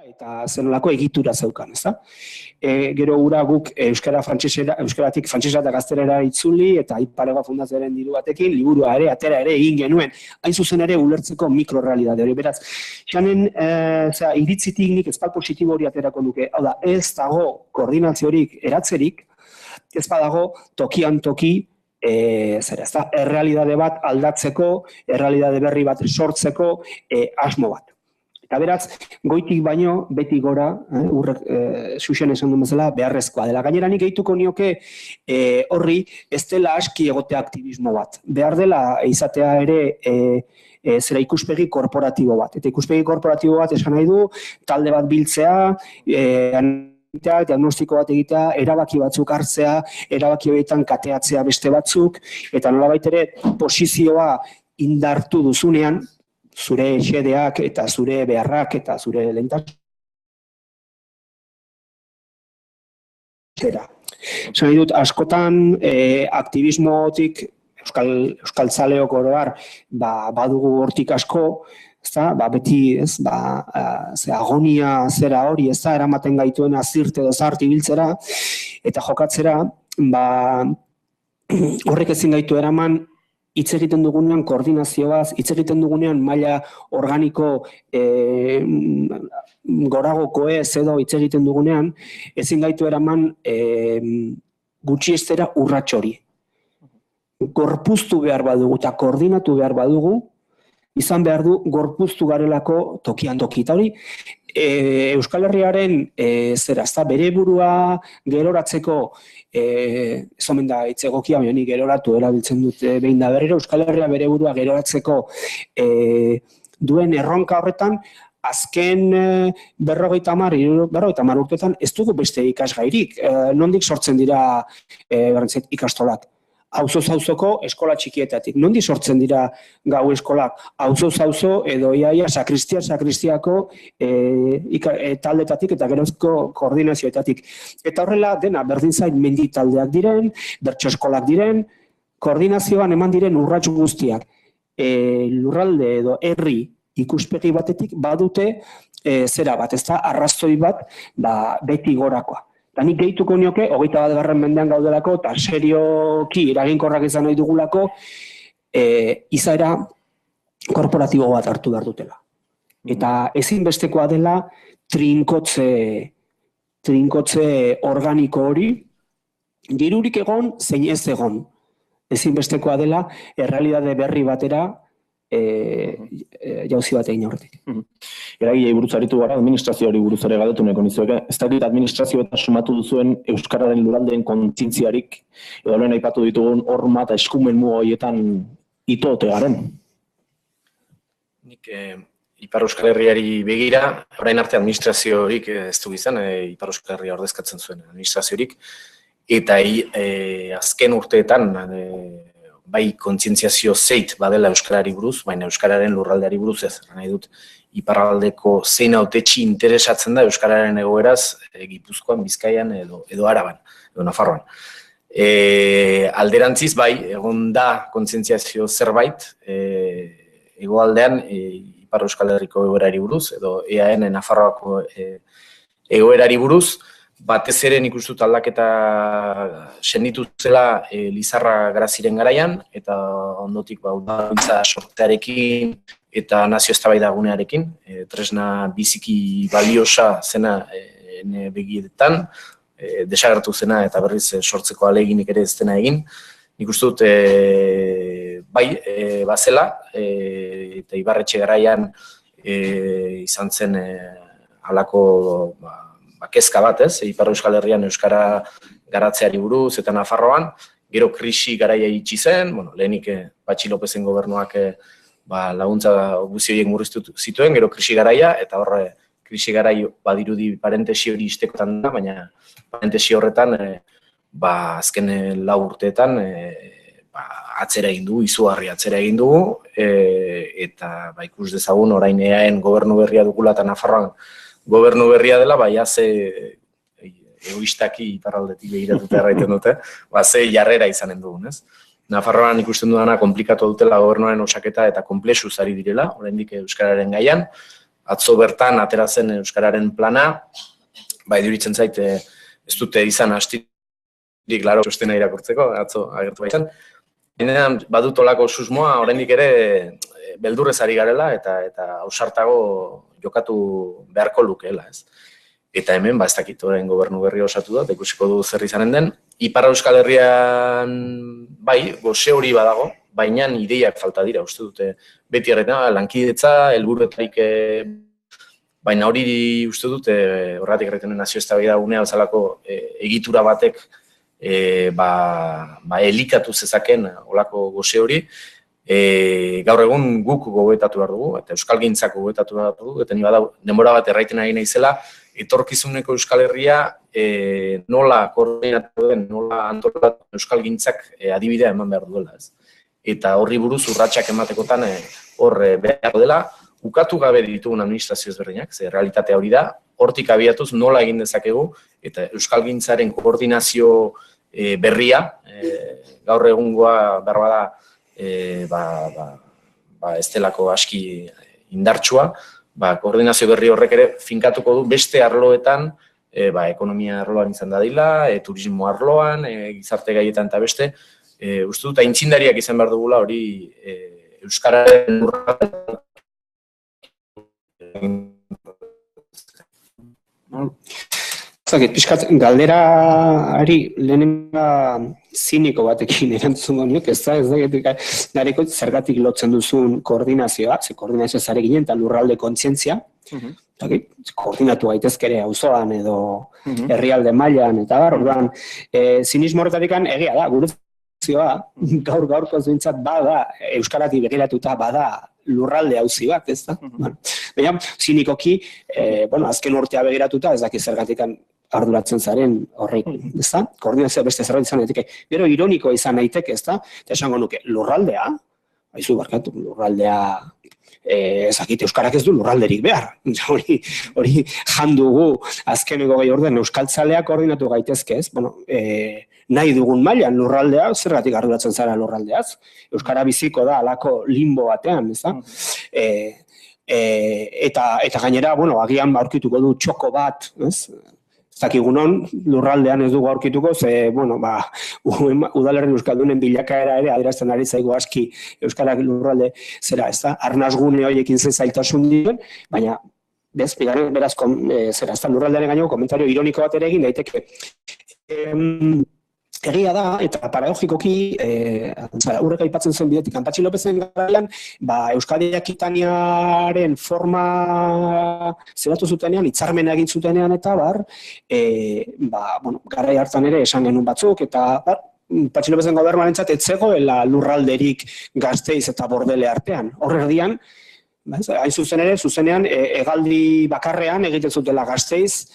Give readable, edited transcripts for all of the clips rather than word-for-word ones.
eta zenolako egitura zeukan, ezta? Gero ura guk euskaratik frantsesera eta gaztelera itzuli eta Iparralde Fundazioaren diru batekin liburua ere atera ere egin genuen. Hain zuzen ere ulertzeko mikrorealitate hori. Beraz, xanen iritzitik nik ezpal positibo hori aterako nuke. Hau da, ez dago koordinaziorik, eratzerik, ez badago tokian toki errealitate bat aldatzeko, errealitate berri bat sortzeko asmo bat. Eta beraz, goitik baino, beti gora, Xuxen esan duen bezala, beharrezkoa dela. Gainera nik gehituko nioke horri ez dela aski egotea aktivismo bat. Behar dela izatea ere zera ikuspegi korporatibo bat. Eta ikuspegi korporatibo bat esan nahi du, talde bat biltzea, diagnostiko bat egitea, erabaki batzuk hartzea, erabaki horietan kateatzea beste batzuk, eta nolabait ere posizioa indartu duzunean, zure xedeak eta zure beharrak eta zure lehentasunak. Esan nahi dut, askotan aktivismotik euskaltzaleok oro har badugu hortik asko, beti agonia zera hori eramaten gaituen azirte edo zart ibiltzera eta jokatzera, horrek ezin gaitu eraman hitz egiten dugunean koordinazioaz, hitz egiten dugunean maila organiko goragokoez edo hitz egiten dugunean, ezin gaitu eraman gutxiestera urrats hori. Gorpuztu behar badugu eta koordinatu behar badugu, izan behar du gorpuztu garelako tokian toki. Eta hori, Euskal Herriaren bere burua geroratzeko, ez omen da hitz egokia, baina nik geroratu erabiltzen dut behin da berriro, Euskal Herria bere burua geroratzeko duen erronka horretan, azken 50 urtetan ez dugu beste ikasgairik. Nondik sortzen dira ikastolak? Auzoz-auzoko eskola txikietatik. Nondik sortzen dira gau eskolak? Auzoz-auzo edo iaia sakristiako taldetatik eta gerozko koordinazioetatik. Eta horrela dena berdin zain mendi taldeak diren, bertso eskolak diren, koordinazioan eman diren urrats guztiak. Lurralde edo herri ikuspegi batetik badute zera bat, ez da arrazoi bat beti gorakoa. Eta nik gehituko nioke, 21. mendean gaudelako, eta serioki eraginkorrak izan nahi dugulako, izaera korporatibo bat hartu behar dutela. Eta ezinbestekoa dela trinkotze organiko hori, dirurik egon, zein ez egon. Ezinbestekoa dela, errealitate berri batera, jauzi bat egin aurretik. Eragilei buruz aritu gara, administrazioari buruz ere galdetu nahiko nizueke. Ez dakit administrazio eta sumatu duzuen euskararen lurraldeen kontzientziarik, edo lehen aipatu ditugun horma eta eskumen muga horietan ito ote garen? Nik Ipar Euskal Herriari begira, orain arte administraziorik ez du izan, Ipar Euskal Herria ordezkatzen zuen administraziorik, eta azken urteetan bai kontzientziazio zeit badela euskarari buruz, baina euskararen lurraldeari buruz ez. Nahi dut, iparraldeko zein hautetsi interesatzen da euskararen egoeraz Gipuzkoan, Bizkaian edo Araban, edo Nafarroan. Alderantziz bai, egon da kontzientziazio zerbait, hegoaldean Ipar Euskal Herriko egoerari buruz, edo EAN Nafarroako egoerari buruz, batez ere nik uste dut aldaketa senditu zela Lizarra Graziren garaian, eta ondotik udaltza sortearekin eta nazio eztabaidagunearekin, tresna biziki baliosa zena begietan, desagertu zena eta berriz sortzeko ahaleginik ere ez dena egin. Nik uste dut bai bazela, eta Ibarretxe garaian izan zen halako kezka bat, Ipar Euskal Herrian euskara garatzeari buruz eta Nafarroan, gero krisi garaia itxi zen, lehenik Patxi Lopezen gobernuak laguntza guzi horiek murriztu zituen, gero krisi garaia, eta horre krisi garai badirudi parentesi hori istekotan da, baina parentesi horretan azken 4 urteetan atzera egin du, izugarri atzera egin dugu, eta ikus dezagun orain EAN gobernu berria dugula eta Nafarroan gobernu berria dela, ze egoistaki iparraldetik begiratuta erraiten dute, ze jarrera izanen dugun, ez? Nafarroan ikusten dudana komplikatu dutela gobernuaren osaketa eta konplexuz ari direla, oraindik euskararen gaian, atzo bertan atera zen Euskararen plana, iduritzen zait ez dute izan astirik, klaro, txostena irakurtzeko, atzo agertu baitzen. Henean badut olako susmoa, oraindik ere beldurrez ari garela eta ausartago jokatu beharko lukeela, ez. Eta hemen, ez dakit, orain gobernu berri osatu da, ikusiko du zer izanen den. Ipar Euskal Herrian, gose hori badago, baina ideiak falta dira, uste dute beti errena, lankidetza, helburuetarik, baina hori uste dute, horretik erretenen nazio eztabaida gunea bezalako egitura batek elikatu zezaken olako gose hori, gaur egun guk gogoetatu behar dugu, eta euskalgintzak gogoetatu behar dugu, eta ni badau, denbora bat erraiten ari naizela, etorkizuneko Euskal Herria nola koordinatu den, nola antolatu euskalgintzak adibidea eman behar duela, ez. Eta horri buruz urratsak ematekotan hor behar dela, ukatu gabe ditugun administrazio ezberdinak, ze realitatea hori da, hortik abiatuz nola egin dezakegu, eta euskalgintzaren koordinazio berria, gaur egungoa behar bada ez delako aski indartsua, koordinazio berri horrek ere finkatuko du beste arloetan, ekonomia arloan izan dadila, turismo arloan, gizarte gaietan eta beste, uste dut aintzindariak izan behar dugula hori Euskararen lurra. Pixkat, galderari lehenenga ziniko batekin erantzungo niok, ez da gareko zergatik lotzen duzun koordinazioa, ze koordinazioa zare ginen eta lurralde kontzientzia, koordinatu gaitezkere auzoan edo herrialde mailan eta orduan, zinismo horretatik egia da, gure gaur-gaurko zuintzat bada, euskaratik begiratuta bada lurralde auzi bat, ez da? Baina, zinikoki, azken urtea begiratuta, ez daki zergatik arduratzen zaren horrek, ez da? Koordinazioa beste zerbait izan daiteke. Gero ironikoa izan daiteke, ez da? Eta esango nuke, lurraldea, haizu barkatu, lurraldea, ezakit euskarak ez du lurralderik behar. Hori jandugu azkeneko gehi orden euskaltzaleak koordinatu gaitezke, ez? Nahi dugun mailan lurraldea, zergatik arduratzen zara lurraldeaz. Euskara biziko da alako limbo batean, ez da? Eta gainera, agian aurkituko du txoko bat, ez? Ez dakigunon, lurraldean ez dugu aurkituko, ze, udalerri euskaldunen bilakaera ere adierazten ari zaigu aski euskarak lurralde zera, ez da? Arnazgune horiekin zailtasun dien, baina, beraz, lurraldearen gaineko komentario ironiko bat ere egin daiteke. Egia da, eta paradoxikoki, urrek aipatzen zuen bidetik, Patxi Lopezen garaian, Euskadi Akitaniaren forma zeratu zutenean, hitzarmena egin zutenean eta garai hartan ere esan genuen batzuk, eta Patxi Lopezen gobernuarentzat ez zegoela lurralderik Gasteiz eta Bordele artean. Horre erdian, hain zuzenean, hegaldi bakarrean egiten zutela Gasteiz,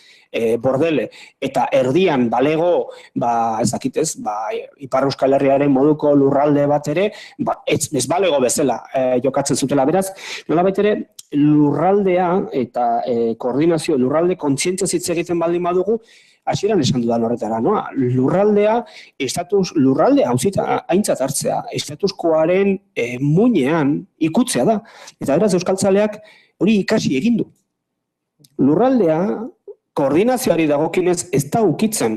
Bordele, eta erdian balego, Ipar Euskal Herriaren moduko lurralde bat ere, ez balego bezala jokatzen zutela, beraz, nolabait ere lurraldea eta koordinazio, lurralde kontzientzia hitz egiten baldin badugu, hasieran esan dudan horretara, lurraldea, lurralde aintzat hartzea, estatuskoaren muinean ikutzea da, eta beraz euskaltzaleak hori ikasi egin du. Lurraldea, koordinazioari dagokinez ez da ukitzen.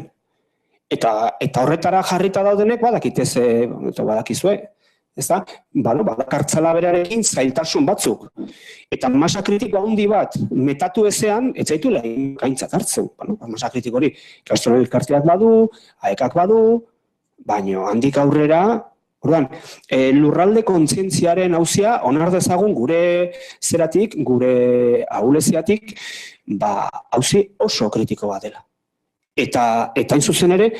Eta horretara jarrita daudenek badakizue. Ez da, badakartzala berarekin zailtasun batzuk. Eta masa kritiko handi bat metatu ezean, ez zaitu lehen gaintzat hartzen. Masa kritiko hori, Kastronen elkarteak badu, AEKak badu, baino handik aurrera, lurralde kontzientziaren auzia onar dezagun gure zeratik, gure ahuleziatik, auzi oso kritiko bat dela. Eta hain zuzen ere,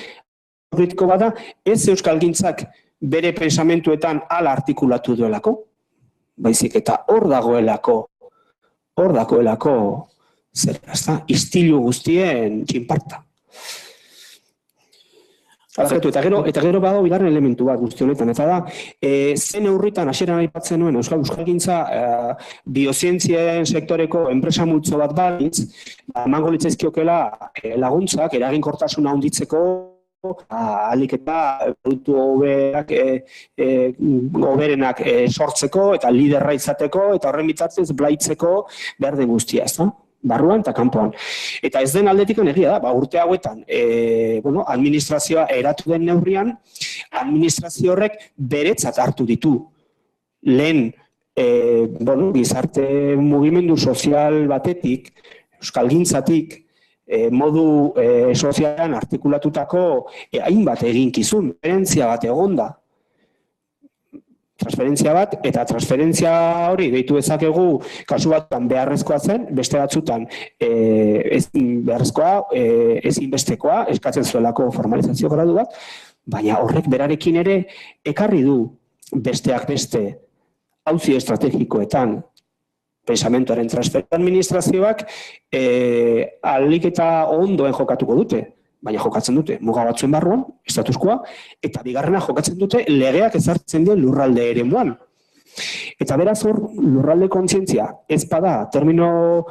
kritiko bat da, ez euskalgintzak bere pensamentuetan ala artikulatu duelako, baizik eta hor dagoelako, istilu guztien txinparta. Eta gero badago bigarren elementu bat guzti honetan, eta da, zen neurritan hasieran aipatzen nuen euskalgintza biozientzien sektoreko enpresa multzo bat balitz, emango litzaizkiokela laguntzak eraginkortasuna handitzeko ahalik eta produktu hoberenak sortzeko eta liderra izateko eta horren bitartez blaitzeko behar den guztia, ez da? Barruan eta kanpoan. Eta ez den aldetik egia da, urte hauetan, administrazioa eratu den neurrian, administrazio horrek beretzat hartu ditu. Lehen, gizarte mugimendu sozial batetik, euskalgintzatik, modu sozialan artikulatutako hainbat eginkizun, transferentzia bat egonda. Transferentzia bat, eta transferentzia hori deitu dezakegu kasu batutan beharrezkoa zen, beste batzutan beharrezkoa, ezinbestekoa, eskatzen zuelako formalizazio gradu bat, baina horrek berarekin ere ekarri du besteak beste auzi estrategikoetan pensamentuaren transfer administrazioak ahalik eta ondoen jokatuko dute. Baina jokatzen dute muga batzuen barruan, estatuskoa, eta bigarrena jokatzen dute legeak ezartzen dien lurralde eremuan. Eta beraz hor, lurralde kontzientzia ez bada termino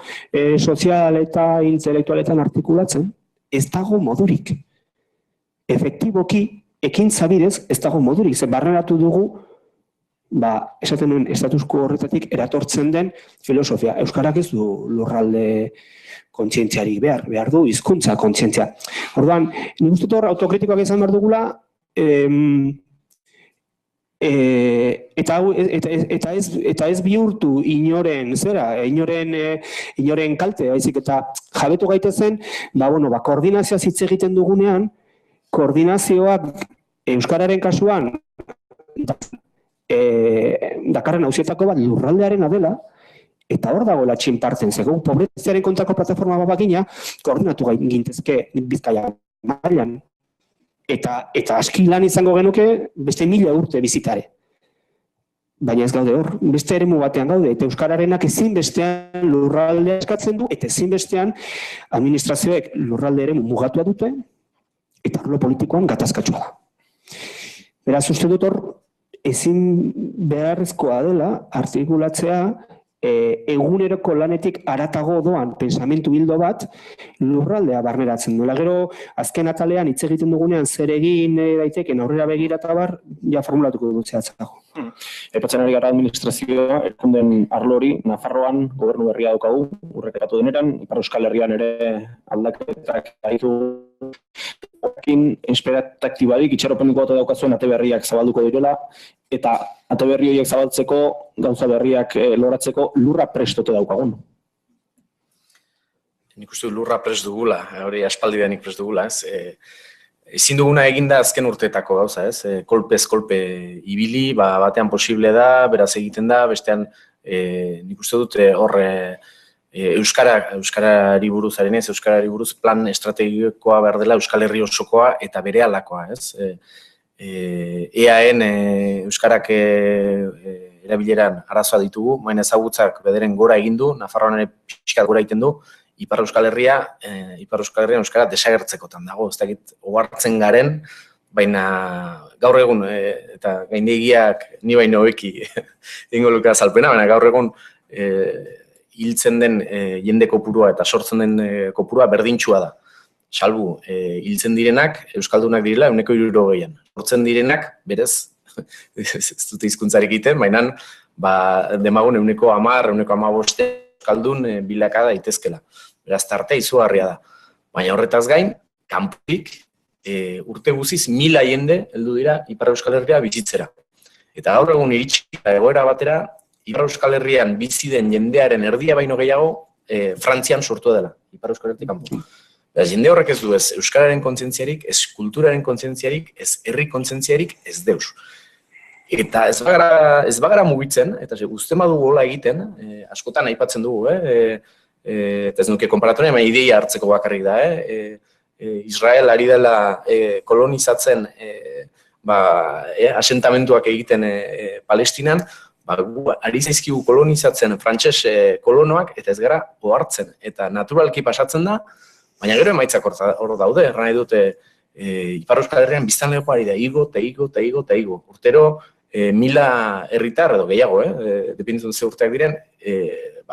sozial eta intelektualetan artikulatzen, ez dago modurik. Efektiboki, ekintza bidez, ez dago modurik. Ze barneratu dugu, esaten nuen estatusko horretatik eratortzen den filosofia. Euskarak ez du lurralde kontzientziarik behar du, hizkuntza kontzientzia. Orduan, nik uste hor autokritikoak izan behar dugula, eta ez bihurtu inoren kalte, baizik eta jabetu gaitezen, koordinazioa hitz egiten dugunean, koordinazioak euskararen kasuan dakarren auzietako bat lurraldearen dela, eta hor dagoela txinpartzen, zegoen pobreziaren kontrako plataforma bat bagina, koordinatu gintezke Bizkaia mailan. Eta aski lan izango genuke beste 1000 urte bizitare. Baina ez gaude hor, beste eremu batean gaude, eta euskararenak ezinbestean lurraldea eskatzen du, eta ezinbestean administrazioek lurralde eremu mugatua dute, eta arlo politikoan gatazkatsua da. Beraz, uste dut hor, ezin beharrezkoa dela artikulatzea eguneroko lanetik haratago doan pensamentu bildo bat lurraldea barneratzen duela. Gero, azken atalean hitz egiten dugunean zer egin daiteken aurrera begira eta bar, ja formulatuko dut zehatzago. Aipatzen ari gara administrazioa, erkunden arlo hori, Nafarroan gobernu berria daukagu, urrekatu deneran, Ipar Euskal Herrian ere aldaketak gaitu horrekin esperaktibarik itxaropeniko bat daukazuen ate berriak zabalduko direla, eta ate berri horiek zabaltzeko, gauza berriak loratzeko lurra prestote daukagun. Nik uste lurra prest dugula, hori aspaldidanik prest dugula, ez? Ezin duguna eginda azken urteetako gauza, ez? Kolpez kolpe ibili, batean posible da, beraz egiten da, bestean nik uste dut horre Euskarari buruzaren ez, Euskarari buruz plan estrategikoa behar dela Euskal Herri osokoa eta berealakoa, ez? EAN Euskarak erabileran arazoa ditugu, main ezagutzak bederen gora egin du, Nafarroan ere pixkat gora egiten du, Ipar Euskal Herrian Euskara desagertzekotan dago, ez dakit ohartzen garen, baina gaur egun, eta gaindegiak ni baino hobeki egingo luke azalpena, baina gaur egun hiltzen den jende kopurua eta sortzen den kopurua berdintxua da. Salbu, hiltzen direnak, euskaldunak direla, 160an. Sortzen direnak, berez, ez dute hizkuntzarik egiten, baina demagun 110, 115 euskaldun bilaka daitezkela. Beraz, tartea izugarria da. Baina horretaz gain, kanpotik, urte guziz 1000 jende heldu dira Ipar Euskal Herria bizitzera. Eta gaur egun iritsi egoera batera, Ipar Euskal Herrian bizi den jendearen erdia baino gehiago Frantzian sortu dela, Ipar Euskal Herritik kanpo. Beraz, jende horrek ez du ez euskararen kontzientziarik, ez kulturaren kontzientziarik, ez herri kontzientziarik, ez deus. Eta ez bagara mugitzen, eta uste badugu hola egiten, askotan aipatzen dugu, eta ez nuke konparatu nahi, ideia hartzeko bakarrik da, Israel ari dela kolonizatzen asentamentuak egiten Palestinan, ari zaizkigu kolonizatzen frantses kolonoak, eta ez gara ohartzen, eta naturalki pasatzen da, baina gero emaitzak hor daude, erran nahi dute Ipar Euskal Herrian biztanleko ari da igo. Urtero 1000 herritar edo gehiago, dependitzen ze urteak diren,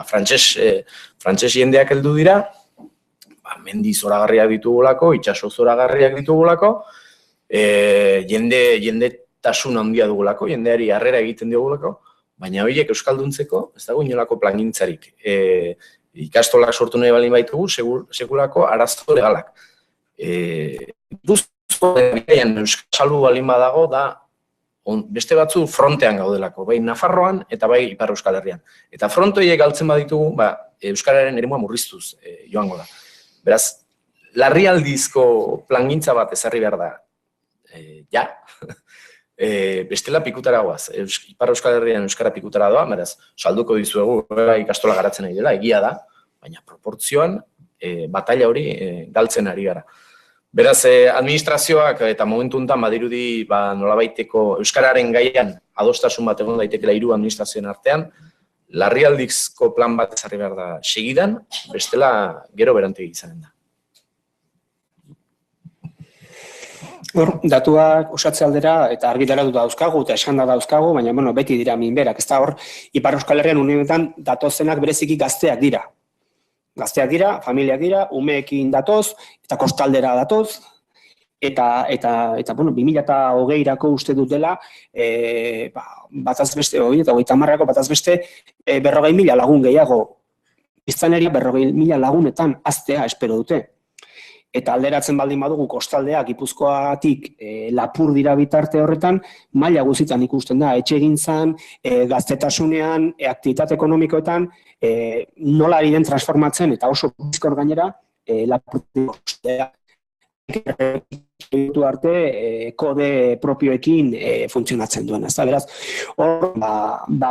frantses jendeak heldu dira, mendi zoragarriak ditugulako, itsaso zoragarriak ditugulako, jendetasun handia dugulako, jendeari harrera egiten diogulako, baina horiek euskalduntzeko ez dago inolako plangintzarik. Ikastolak sortu nahi balin baitugu, segulako arazo legalak. Euskal salbu balin badago da beste batzu frontean gaudelako, bai Nafarroan eta bai Ipar Euskal Herrian. Eta frontoiek galtzen baditugu, euskararen eremua murriztuz joango da. Beraz, larrialdizko plangintza bat ezarri behar da, bestela pikutara goaz. Ipar Euskal Herrian euskara pikutara doa, beraz, salduko dizuegu ikastola garatzen ari dela, egia da, baina proportzioan batalla hori galtzen ari gara. Beraz, administrazioak eta momentu honetan badirudi nolabaiteko euskararen gaian adostasun bat egon daitekela 3 administrazioen artean, larrialdizko plan bat ezarri behar da segidan, bestela gero berantegi izanen da. Hor, datuak osatze aldera eta argitaratu dauzkagu eta eskanda dauzkagu, baina beti dira minberak. Ez da hor, Ipar Euskal Herrian uneetan datozenak bereziki gazteak dira. Gazteak dira, familiak dira, umeekin datoz, eta kostaldera datoz, eta 2020erako uste dutela, bataz beste, eta 30erako bataz beste, 40.000 lagun gehiago. Biztanleria 40.000 lagunetan aztea espero dute. Eta alderatzen baldin badugu kostaldea Gipuzkoatik Lapurdira bitarte horretan, maila guztietan ikusten da, etxegintzan, gaztetasunean, aktibitate ekonomikoetan, nola ari den transformatzen eta oso bizkor gainera Lapurdiko kostaldeak arte kode propioekin funtzionatzen duen. Beraz, hor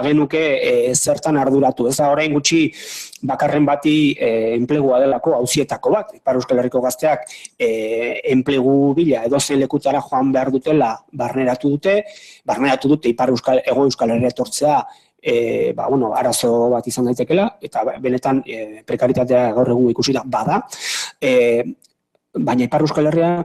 genuke zertan arduratu. Ez da orain gutxi bakarren bati enplegua delako auzietako bat. Ipar Euskal Herriko gazteak enplegu bila edozein lekutara joan behar dutela barneratu dute Ipar Hego Euskal Herria etortzea arazo bat izan daitekela, eta benetan prekaritatea gaur egun ikusi da bada. Baina Ipar Euskal Herria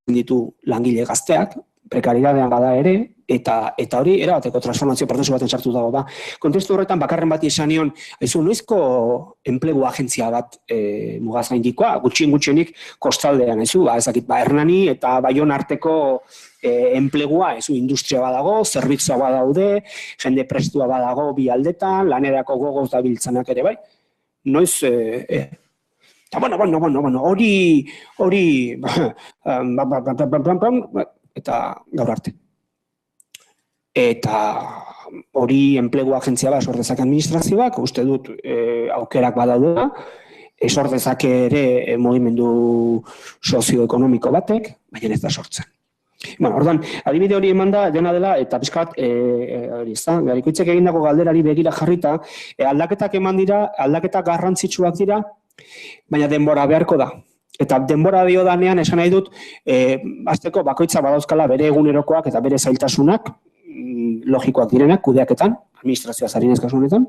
ditu langile gazteak, prekaritatean bada ere, eta hori erabateko transformazio prozesu baten sartu dago. Kontestu horretan bakarren bati esan nion, noizko enplegu agentzia bat mugaz gaindikoa, gutxienik kostaldean, ezakit, Hernani eta Baion arteko enplegua, industria badago, zerbitzua badaude, jende prestua badago bi aldetan, lanerako gogoz dabiltzanak ere bai. Noiz... hori eta gaur arte. Eta hori enplegu agentzia bat sor dezake administrazioak, uste dut aukerak badaudela, sor dezake ere mugimendu sozioekonomiko batek, baina ez da sortzen. Orduan, adibide hori eman da, dena dela, eta pixkat, Garikoitzek egindako galderari begira jarrita, aldaketak eman dira, aldaketak garrantzitsuak dira, baina denbora beharko da. Eta denbora dio danean esan nahi dut, hasteko bakoitza badauzkala bere egunerokoak eta bere zailtasunak, logikoak direnak, kudeaketan, administrazioa zarinez kasu honetan.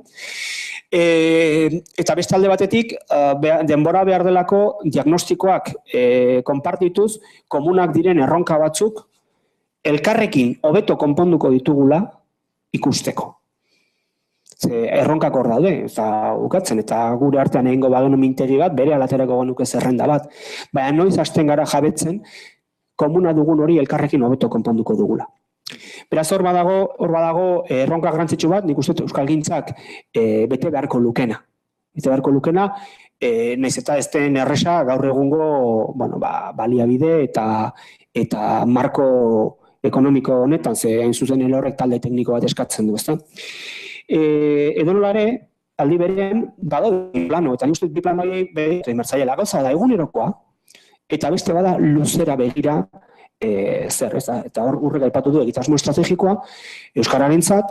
Eta beste alde batetik, denbora behar delako diagnostikoak konpartituz, komunak diren erronka batzuk, elkarrekin hobeto konponduko ditugula ikusteko. Erronkak hor daude, eta ukatzen, eta gure artean egingo bagenu mintegi bat, bere alaterako genuke zerrenda bat. Baina noiz hasten gara jabetzen, komuna dugun hori elkarrekin hobeto konponduko dugula. Beraz, hor badago erronka garrantzitsu bat, nik uste euskalgintzak bete beharko lukena. Bete beharko lukena, nahiz eta ez den erresa gaur egungo baliabide eta marko ekonomiko honetan, ze hain zuzen horrek talde tekniko bat eskatzen du, ezta? Edonolare, aldi berean, badaude plano, eta nik uste bi plano begira imertzaiela gauza da egunerokoa, eta beste bada luzera begira eta hor urrek aipatu du egitasmo estrategikoa euskararentzat,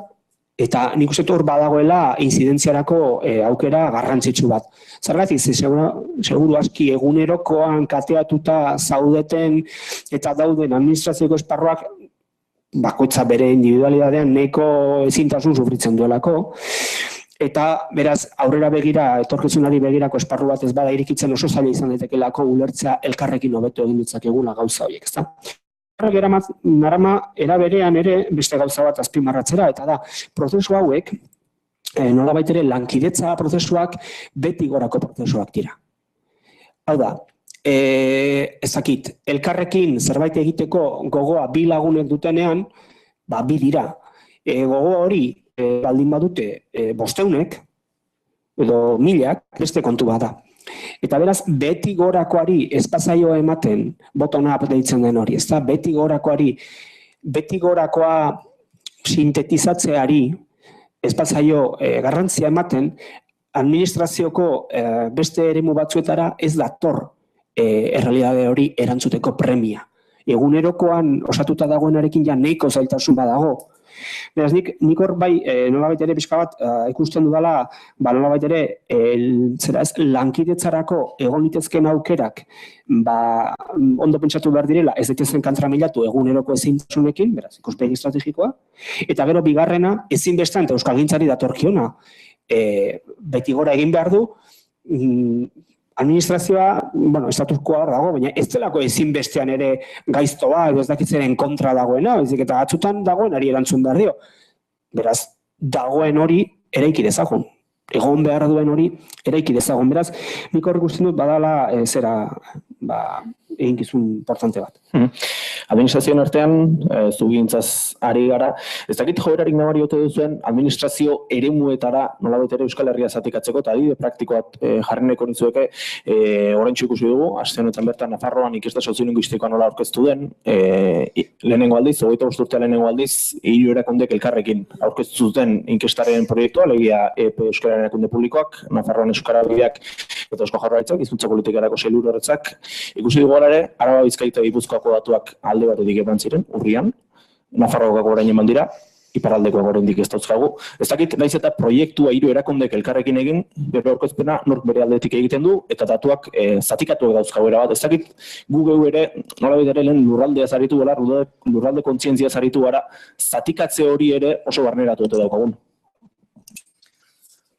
eta nik uste hor badagoela inzidentziarako aukera garrantzitsu bat. Zergatik, seguru aski egunerokoan kateatuta zaudeten eta dauden administrazioko esparruak bakoitza bere individualidadean nahiko ezintasun sufritzen duelako, eta beraz aurrera begira, etorkizunari begirako esparru bat ez bada irikitzen oso zaila izan daitekelako ulertzea elkarrekin hobeto egin ditzakegula gauza horiek, ezta? Narama eraberean ere beste gauza bat azpimarratzera, eta da, prozesu hauek, nolabait ere lankidetza prozesuak beti gorako prozesuak dira. Hau da, ezakit, elkarrekin zerbait egiteko gogoa bi lagunek dutenean, bi dira. Gogo hori baldin badute 500 edo 1000 beste kontu bat da. Eta beraz, beti gorakoari espazaio ematen, bottom up deitzen den hori, ez da, beti gorakoa sintetizatzeari espazaio garrantzia ematen, administrazioko beste eremu batzuetara ez dator errealitate hori erantzuteko premia. Egunerokoan osatuta dagoenarekin ja nahiko zailtasun badago. Beraz, nik hor bai, nolabait ere pixka bat ikusten dudala, nolabait ere lankidetzarako egon litezken aukerak ondo pentsatu behar direla, ez daitezen kantramilatu eguneroko ezintasunekin, beraz, ikuspegi estrategikoa, eta gero bigarrena, ezinbestean eta euskalgintzari datorkiona, beti gora egin behar du, administrazioa, estatuskoa dago, baina ez delako ezinbestean ere gaiztoa, edo ez dakitzeren kontra dagoena, ezik eta atzutan dagoenari erantzun behar dio. Beraz, dagoen hori eraiki dezagun. Egon behar duen hori eraiki dezagun. Beraz, nik hor ikusten dut badala eginkizun importante bat. Administrazioen artean, zugintzaz ari gara, ez dakit joerarik nabari ote duzuen administrazio eremuetara nolabait ere Euskal Herria zatikatzeko, eta adibide praktikoat jarri nahiko nintzueke, oraintxe ikusi dugu, aste honetan bertan Nafarroan inkesta soziolinguistikoa nola aurkeztu den, lehenengo aldiz, 25 urtea lehenengo aldiz, 3 erakundek elkarrekin aurkeztu zuten inkestaren proiektua, alegia Euskararen erakunde publikoak, Nafarroan Euskara Bideak eta Eusko Jaurlaritzak, hizkuntza politikarako sailburuordetzak, ikusi dugu ere, Araba, Bizkaia eta Gipuzkoako datuak alde batetik eman ziren, urrian, Nafarroako orain eman dira, iparraldekoak oraindik ez dauzkagu. Ez dakit, naiz eta proiektua 3 erakundek elkarrekin egin, bere aurkezpena nork bere aldetik egiten du, eta datuak zatikatuak dauzkagu era bat. Ez dakit, gu geu ere, nolabait ere lehen lurraldea zaritu gara, lurralde kontzientzia zaritu gara, zatikatze hori ere oso barneratu eta daukagun.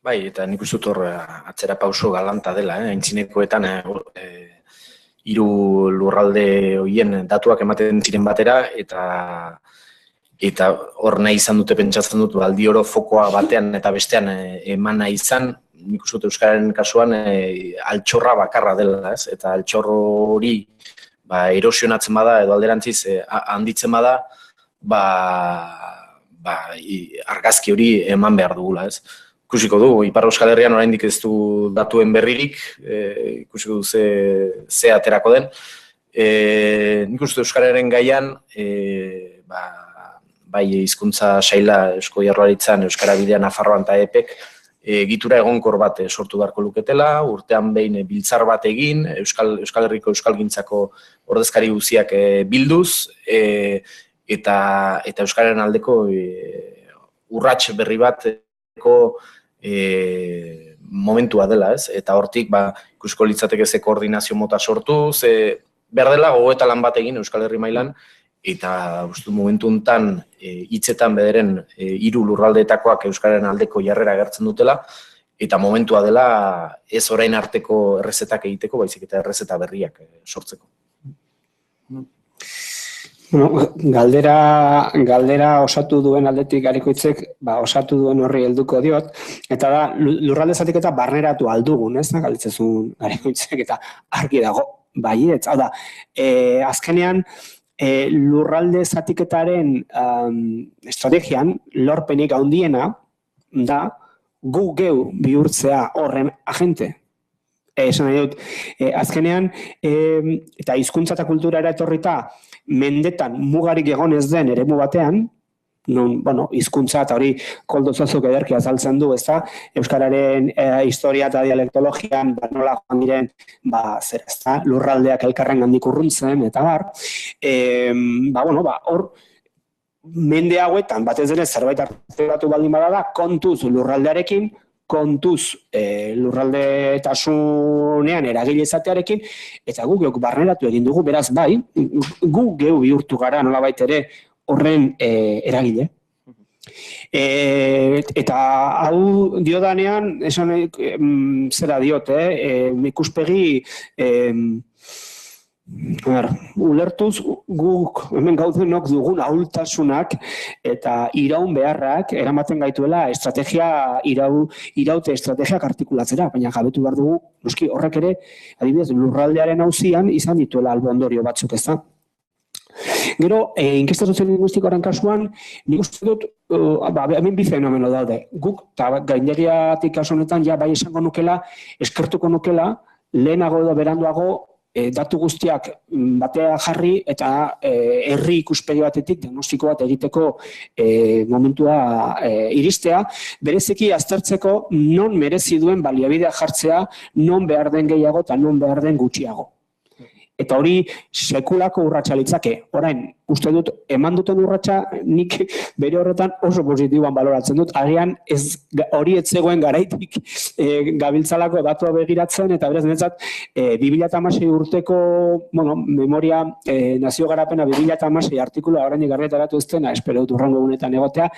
Bai, eta nik uste dut hor atzera pauso galanta dela, aintzinekoetan 3 lurralde horien datuak ematen ziren batera, eta hor nahi izan dute pentsatzen dut, aldi oro fokoa batean eta bestean eman nahi izan, nik uste dut Euskararen kasuan altxorra bakarra dela, ez? Eta altxor hori erosionatzen bada, edo alderantziz handitzen bada, argazki hori eman behar dugula, ez? Ikusiko du, Ipar Euskal Herrian oraindik ez du datuen berririk, ikusiko du ze aterako den. Nik uste Euskararen gaian, bai hizkuntza saila Eusko Jaurlaritzan, Euskara Bidea, Nafarroan eta EPEk, egitura egonkor bat sortu beharko luketela, urtean behin biltzar bat egin, Euskal Herriko euskalgintzako ordezkari guztiak bilduz, eta Euskararen aldeko urrats berri bat momentua dela, ez? Eta hortik, ikusko litzateke ze koordinazio mota sortu, behar dela gogoeta lan bat egin Euskal Herri mailan, eta uste momentu honetan hitzetan bederen 3 lurraldeetakoak Euskararen aldeko jarrera agertzen dutela, eta momentua dela ez orain arteko errezetak egiteko, baizik eta errezeta berriak sortzeko. Galdera osatu duen aldetik Garikoitzek, osatu duen horri helduko diot, eta da, lurralde zatiketa barneratu aldugun, ez da, galditzezun Garikoitzek, eta argi dago, baietz. Hau da, azkenean, lurralde zatiketaren estrategian, lorpenik handiena, da, gu geu bihurtzea horren agente. Esan nahi dut, azkenean, eta hizkuntza eta kulturara etorrita, mendetan mugarik egon ez den eremu batean, hizkuntza eta hori Koldo Zazuk ederki azaltzen du, ezta? Euskararen historia eta dialektologian, nola joan diren, lurraldeak elkarren gandik urruntzen, eta bar. Hor, mende hauetan, batez ere zerbait arteatu baldin badala, kontuz lurraldearekin, kontuz lurraldetasunean eragile izatearekin, eta gu geuk barneratu egin dugu, beraz bai, gu geu bihurtu gara nolabait ere horren eragile. Eta hau diodanean, esan zera diot, ikuspegi Ulertuz guk hemen gaudenok dugun ahultasunak eta iraun beharrak eramaten gaituela iraute estrategiak artikulatzera, baina jabetu behar dugu, noski horrek ere, adibidez, lurraldearen auzian izan dituela albo ondorio batzuk, ez da? Gero, inkesta soziolinguistikoaren kasuan, nik uste dut, hemen bi fenomeno daude. Guk, eta gaindegiatik kasu honetan, ja bai esango nukela, eskertuko nukela, lehenago edo beranduago, datu guztiak batea jarri eta herri ikuspegi batetik diagnostiko bat egiteko momentua iristea, bereziki aztertzeko non merezi duen baliabidea jartzea, non behar den gehiago eta non behar den gutxiago. Eta hori sekulako urratsa litzake. Orain, uste dut, eman duten urratsa nik bere horretan oso positiboan baloratzen dut. Agian hori ez zegoen garaitik gabiltzalako datua begiratzen, eta beraz niretzat 2016 urteko memoria nazio garapena 2016 artikulua oraindik argitaratu ez dena, espero dut urrengo egunetan egotea,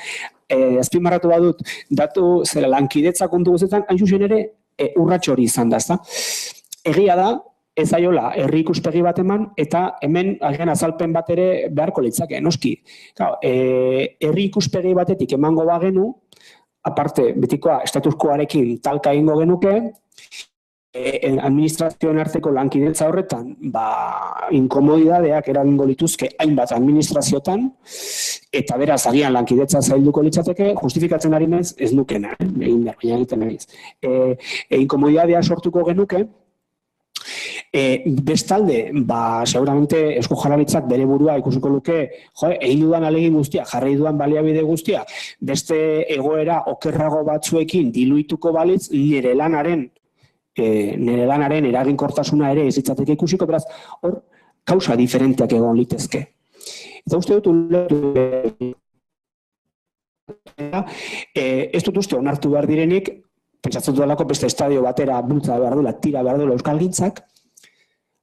azpimarratu badut datu zera lankidetza kontu guztietan, hain zuzen ere urrats hori izan da, ezta? Egia da, ez zaiola herri ikuspegi bat eman, eta hemen agian azalpen bat ere beharko litzake, noski. Herri ikuspegi batetik emango bagenu, aparte betikoa estatus-quoarekin talka egingo genuke, administrazioen arteko lankidetza horretan, inkomodidadeak eragingo lituzke hainbat administraziotan, eta beraz agian lankidetza zailduko litzateke, justifikatzen ari naiz ez nukena, egin behar, baina egiten naiz. Inkomodidadea sortuko genuke, bestalde, seguramente Eusko Jaurlaritzak bere burua ikusiko luke, egin dudan alegin guztia, jarri dudan baliabide guztia, beste egoera okerrago batzuekin diluituko balitz, nire lanaren eraginkortasuna ere ez litzateke ikusiko, beraz, hor, kausa diferenteak egon litezke. Eta uste dut, ez dut uste onartu behar direnik, pentsatzen dudalako beste estadio batera bultza behar duela, tira behar duela euskalgintzak,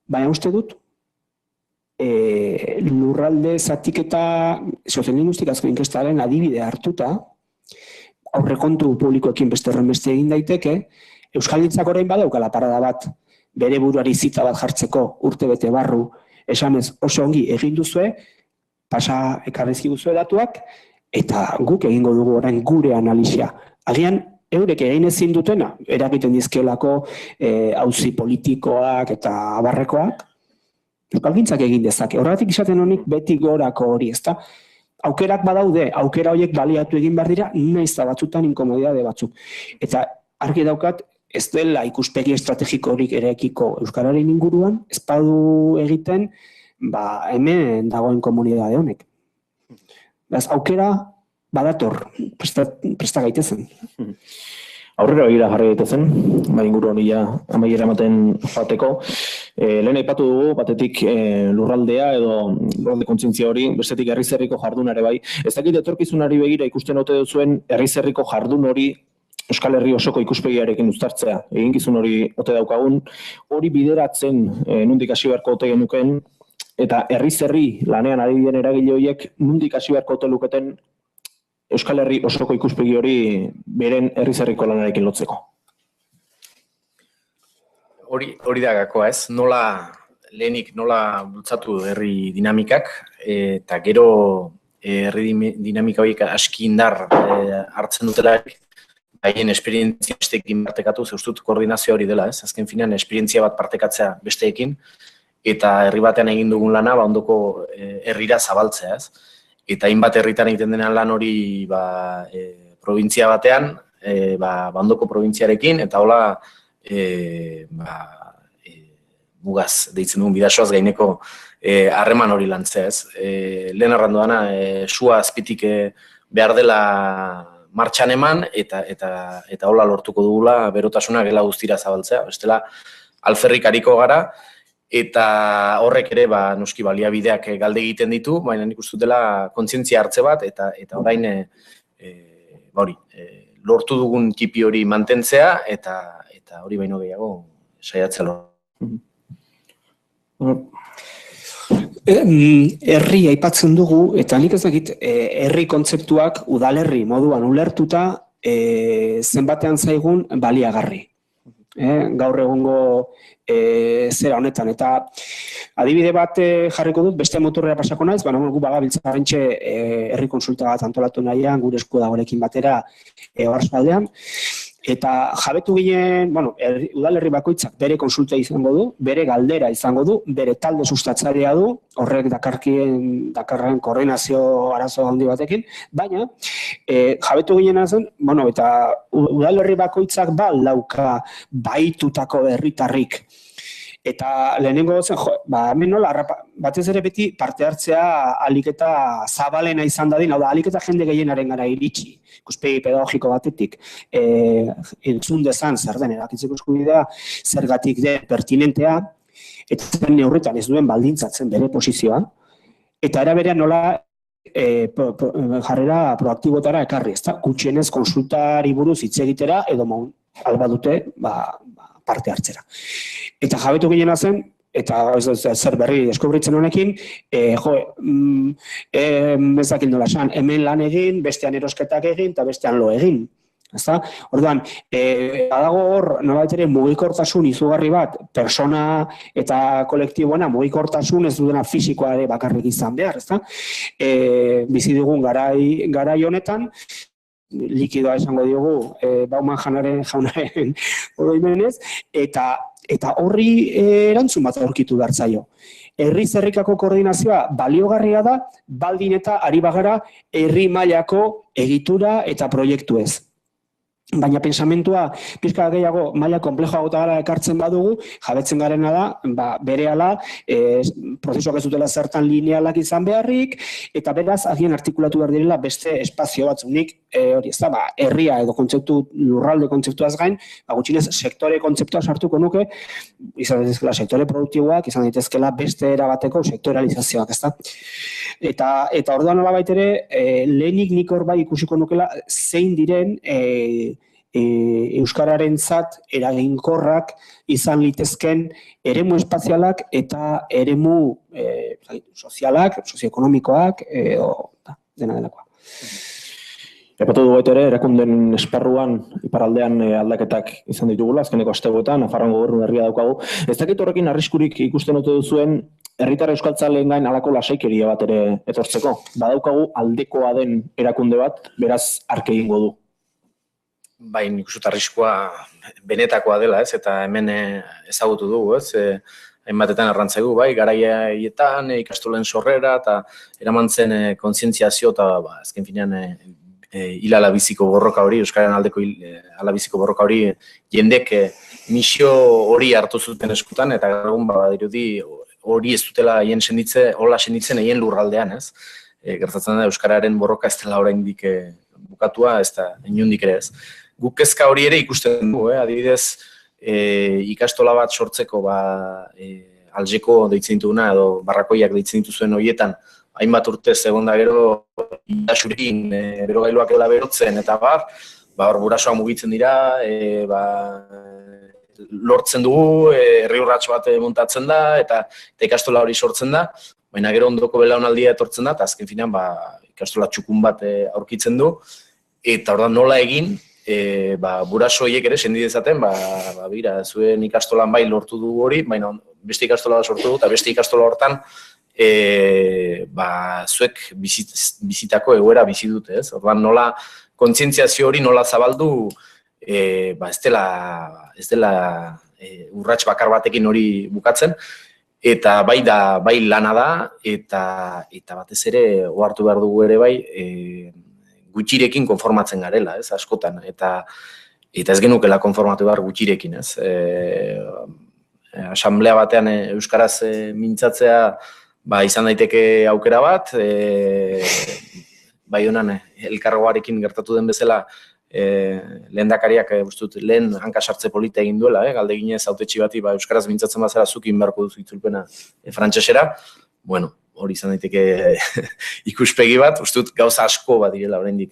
baina uste dut, lurralde zatiketa soziolinguistikazko inkestaren adibide hartuta, aurrekontu publikoekin beste horrenbeste egin daiteke, euskalgintzak orain badaukala parada bat, bere buruari zita bat jartzeko urtebete barru, esanez oso ongi egin duzue, pasa ekarrezki duzue datuak, eta guk egingo dugu orain gure analisia. Agian, eurek egin ezin dutena, eragiten dizkelako auzi politikoak eta abarrekoak, euskalgintzak egin dezake. Horregatik izaten honik beti gorako hori, ezta? Aukerak badaude, aukera horiek baliatu egin behar dira, nahiz da batzutan inkomodidade batzuk. Eta argi daukat, ez dela ikuspegi estrategiko horik erekiko euskararen inguruan, ez badu egiten, hemen dagoen komunidade honek. Aukera badator, presta gaitezen. Aurrera begira jarri daitezen, inguru honi amaiera ematen joateko. Lehen aipatu dugu, batetik lurraldea edo lurralde kontzientzia hori, bestetik herri-zerriko jardunare bai. Ez dakit etorkizunari begira ikusten ote duzuen herri-zerriko jardun hori Euskal Herri osoko ikuspegiarekin uztartzea. Eginkizun hori ote daukagun, hori bideratzen nondik hasi beharko ote genuken, eta herri-zerri lanean ari diren eragile horiek nondik hasi beharko ote luketen Euskal Herri osoko ikuspegi hori beren herri-zerriko lanarekin lotzeko. Hori da gakoa, ez? Lehenik nola bultzatu herri dinamikak, eta gero herri dinamika horiek aski indar hartzen dutelarik, haien esperientzia besteekin partekatu, zeustut koordinazio hori dela, ez? Azken finean, esperientzia bat partekatzea besteekin, eta herri batean egin dugun lana, ondoko herrira zabaltzea, ez? Eta hainbat herritan egiten denean lan hori provintzia batean, ondoko provintziarekin, eta hola mugaz deitzen dugun bidasoaz gaineko harreman hori lantzea, ez? Lehen arrandu dana, sua azpitik behar dela martxan eman, eta hola lortuko dugula berotasuna gela guztira zabaltzea. Bestela, alferrik ariko gara, eta horrek ere noski baliabideak galde egiten ditu, baina nik uste dela kontzientzia hartze bat, eta orain lortu dugun tipi hori mantentzea, eta hori baino gehiago saiatzea lortu. Herri aipatzen dugu, eta nik ez dakit herri kontzeptuak udalerri moduan ulertuta zenbatean zaigun baliagarri. gaur egungo zera honetan. Eta adibide bat jarriko dut, beste motorrera pasako naiz, baina gu bagabiltza bentxe herri konsulta bat antolatu nahian, gure esku dagorekin batera Oarsoaldean. Eta jabetu ginen, udalerri bakoitzak bere konsulta izango du, bere galdera izango du, bere talde sustatzailea du, horrek dakarren koordinazio arazo handi batekin, baina jabetu ginen zen, eta udalerri bakoitzak dauka baitutako herritarrik. Eta lehenengo zen, hemen nola, batez ere beti parte hartzea ahalik eta zabalena izan dadin, hau da, ahalik eta jende gehienaren gara iritsi, ikuspegi pedagogiko batetik, entzun dezan zer den, erakitzeko eskubidea, zergatik den pertinentea, eta zer neurritan ez duen baldintzatzen bere posizioa, eta era berean nola jarrera proaktibotara ekarri, ezta? Gutxienez konsultari buruz hitz egitera, edo alba dute, parte hartzera. Eta jabetu ginen zen, eta zer berri deskubritzen honekin, ez dakit nola esan, hemen lan egin, bestean erosketak egin, eta bestean lo egin. Orduan, badago hor, nolabait ere mugikortasun izugarri bat, persona eta kolektiboena mugikortasun ez dudena fisikoa ere bakarrik izan behar, bizi dugun garai honetan, likidoa esango diogu, Bauman jaunaren oroimenez, eta horri erantzun bat aurkitu behar zaio. Herri zerrikako koordinazioa baliogarria da, baldin eta ari bagara herri mailako egitura eta proiektu ez. Baina pensamentua pixka gehiago maila konplejoagotara ekartzen badugu, jabetzen garena da, berehala prozesuak ez dutela zertan linealak izan beharrik, eta beraz agian artikulatu behar direla beste espazio batzunik, hori ez da, herria edo kontzeptu, lurralde kontzeptuaz gain, gutxinez sektore kontzeptua sartuko nuke, izan daitezkela sektore produktiboak, izan daitezkela beste erabateko sektoralizazioak, ez da. Eta orduan nolabait ere, lehenik nik hor bai ikusiko nukela zein diren euskararentzat eraginkorrak izan litezken eremu espazialak eta eremu sozialak, sozioekonomikoak, dena delakoa. Epatu dugu ere, erakunden esparruan, iparraldean aldaketak izan ditugula, azkeneko astegoetan, Nafarroan gobernu herria daukagu. Ez dakit horrekin arriskurik ikusten ote duzuen, herritar euskaltzaleen gain halako lasaikeria bat ere etortzeko. Badaukagu aldekoa den erakunde bat, beraz arke egingo du. Bai, nik uste arriskua benetakoa dela, eta hemen ezagutu dugu, hainbatetan arrantzaigu, bai, garaietan, ikastolen sorrera, eta eraman zen kontzientziazio, eta azken finean hil alabiziko borroka hori, euskaren aldeko alabiziko borroka hori, jendek misio hori hartu zuten eskutan, eta egun badirudi hori ez dutela hola senditzen egin lurraldean, ez? Gertatzen da, euskararen borroka ez dela oraindik bukatua, ez da, inundik ere ez. Guk kezka hori ere ikusten dugu, adibidez, ikastola bat sortzeko Aljeko deitzen dituguna edo barrakoiak deitzen dituzuen horietan, hainbat urtez egon da gero idasurekin, berogailuak ela berotzen eta hor gurasoak mugitzen dira, lortzen dugu, herri urrats bat montatzen da eta ikastola hori sortzen da, baina gero ondoko belaunaldia etortzen da eta azken finean ikastola txukun bat aurkitzen du, eta ordan nola egin, guraso horiek ere sendi dezaten, bira, zuen ikastolan bai lortu du hori, baina beste ikastola sortu du, eta beste ikastola hortan zuek bizitako egoera bizi dute, ez? Orduan nola kontzientziazio hori nola zabaldu, ez dela urrats bakar batekin hori bukatzen, eta bai lana da, eta batez ere ohartu behar dugu ere bai, gutxirekin konformatzen garela, ez, askotan, eta ez genukela konformatu behar gutxirekin, ez. Asamblea batean euskaraz mintzatzea izan daiteke aukera bat, bai honan elkargoarekin gertatu den bezala lehendakariak lehen hankasartze polita egin duela, galdeginez hautetsi bati euskaraz mintzatzen bazara zukin beharko duzu itzulpena frantsesera, bueno, hori izan daiteke ikuspegi bat, uste dut gauza asko bat direla oraindik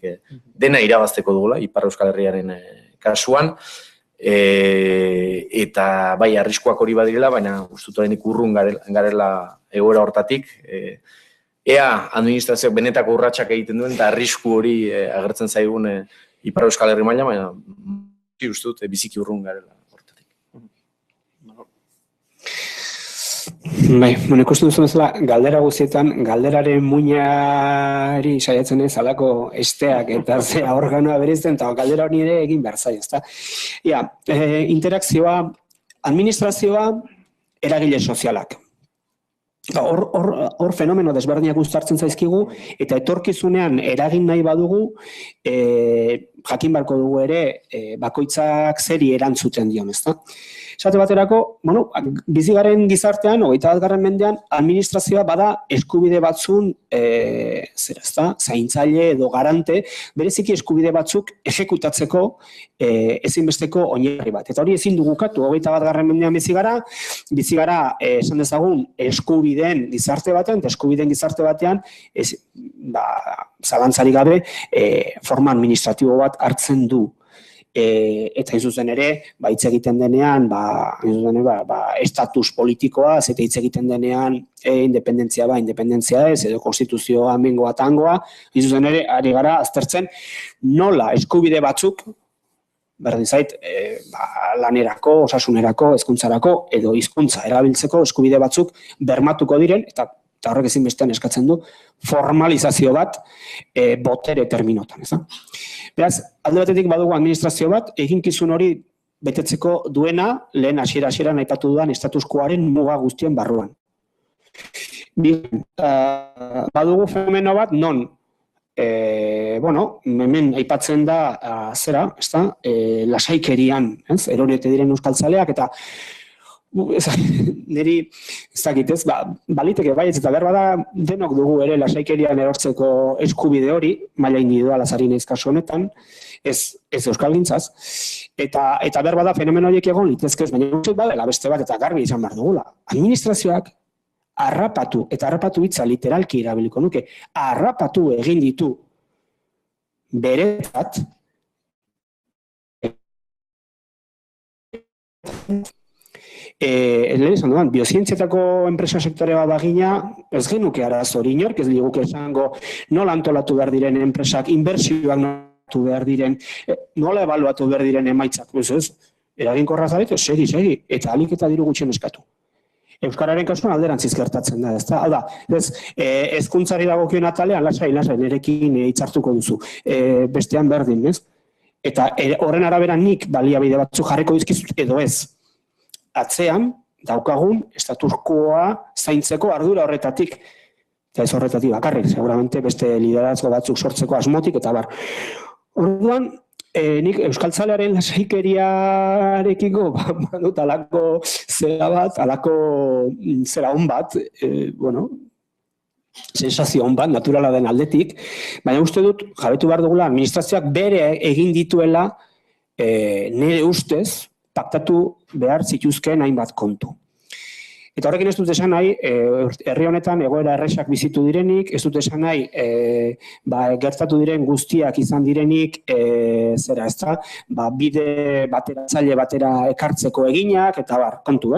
dena irabazteko dugula, Ipar Euskal Herriaren kasuan, eta bai arriskuak hori badirela, baina uste dut oraindik urrun garela egoera hortatik, ea administrazioak benetako urratsak egiten duen, eta arrisku hori agertzen zaigun Ipar Euskal Herri maila, baina uste dut biziki urrun garela hortatik. Bai, ikusten duzu bezala, galdera guztietan, galderaren muinari saiatzen ez alako esteak eta zera organoa bereizten, eta galdera hori ere egin behar zaio, ezta? Ia, interakzioa, administrazioa, eragile sozialak. Hor fenomeno desberdinak uztartzen zaizkigu, eta etorkizunean eragin nahi badugu, jakin barko dugu ere, bakoitzak zeri erantzuten dion, ezta? Esate baterako, bizigaren gizartean, 21. mendean, administrazioa bada eskubide batzun, zaintzaile edo garante, bereziki eskubide batzuk ejekutatzeko ezinbesteko oinarri bat. Eta hori ezin dugukatu, 21. mendean bizigara, esan dezagun, eskubideen gizarte batean, eta eskubideen gizarte batean, zalantzari gabe, forma administratibo bat hartzen du. Eta zuzen ere, hitz egiten denean, estatus politikoa, eta hitz egiten denean, independentzia ez, edo konstituzioa mengoa tangoa, zuzen ere, ari gara aztertzen, nola eskubide batzuk, berdin zait, lanerako, osasunerako, hezkuntzarako, edo hizkuntza erabiltzeko eskubide batzuk bermatuko diren, eta horrek ezinbestean eskatzen du, formalizazio bat botere terminotan, ez da? Beraz, alde batetik badugu administrazio bat, eginkizun hori betetzeko duena, lehen hasiera-hasieran aipatu dudan estatuskoaren muga guztien barruan. Badugu fenomeno bat, non, hemen aipatzen da, lasaikerian, eroriote diren euskaltzaleak, eta niri, ez dakit ez, baliteke baietz eta behar bada denok dugu ere lasaikerian erortzeko eskubide hori, maila individuala zari naiz kasu honetan, ez euskalgintzaz, eta behar bada fenomeno horiek egon litezkez, baina uste badela beste bat eta garbi izan behar dugula. Administrazioak harrapatu, eta harrapatu hitza literalki erabiliko nuke, harrapatu egin ditu beretzat, lehen esan dudan, biozientzietako enpresa sektorea bagina, ez genuke arazori inork, ez diguke esango nola antolatu behar diren enpresak, inbertsioak nolatu behar diren, nola ebaluatu behar diren emaitzak, eraginkorra zaretu, segi, eta alik eta diru gutxien eskatu. Euskararen kasuan alderantziz gertatzen da, ezta? Hau da, hezkuntzari dagokion atalean, lasai, nerekin hitzartuko duzu, bestean berdin, ez? Eta horren arabera nik baliabide batzu jarriko dizkizut edo ez. Atzean, daukagun, estatuskoa zaintzeko ardura horretatik, eta ez horretatik bakarrik, seguramente beste liderazgo batzuk sortzeko asmotik, eta bar. Orduan, nik euskaltzalearen lasaikeriarekiko badut alako zera bat, alako zera hon bat, sensazio hon bat, naturala den aldetik, baina uste dut, jabetu behar dugula, administrazioak bere egin dituela, nire ustez, paktatu behar zituzkeen hainbat kontu. Eta horrekin ez dut esan nahi, herri honetan egoera erresak bizitu direnik, ez dut esan nahi, gertatu diren guztiak izan direnik, bide bateratzaile batera ekartzeko eginak, eta kontu,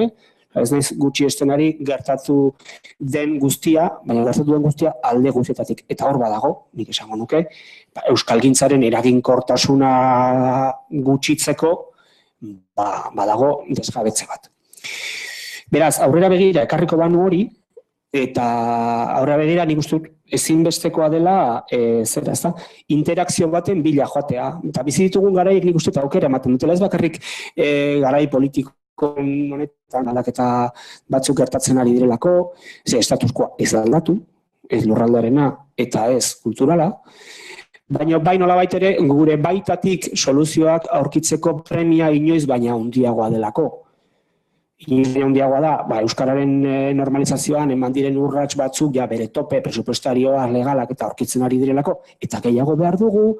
Ez naiz gutxi estenari gertatu den guztia, baina gertatu den guztia alde guztietatik. Eta hor badago, nik esango nuke, euskalgintzaren eraginkortasuna gutxitzeko, badago desjabetze bat. Beraz, aurrera begira ekarriko banu hori, eta aurrera begira nik uste dut ezinbestekoa dela, interakzio baten bila joatea. Eta bizi ditugun garaiek nik uste eta aukera ematen dutela, ez bakarrik garai politikon honetan aldaketa batzuk gertatzen ari direlako, estatuskoa ez aldatu, ez lurraldearena eta ez kulturala, baina nolabait ere gure baitatik soluzioak aurkitzeko premia inoiz baina handiagoa delako. Handiagoa da, euskararen normalizazioan eman diren urrats batzuk bere tope presupuestarioa, legalak eta aurkitzen ari direlako, eta gehiago behar dugu,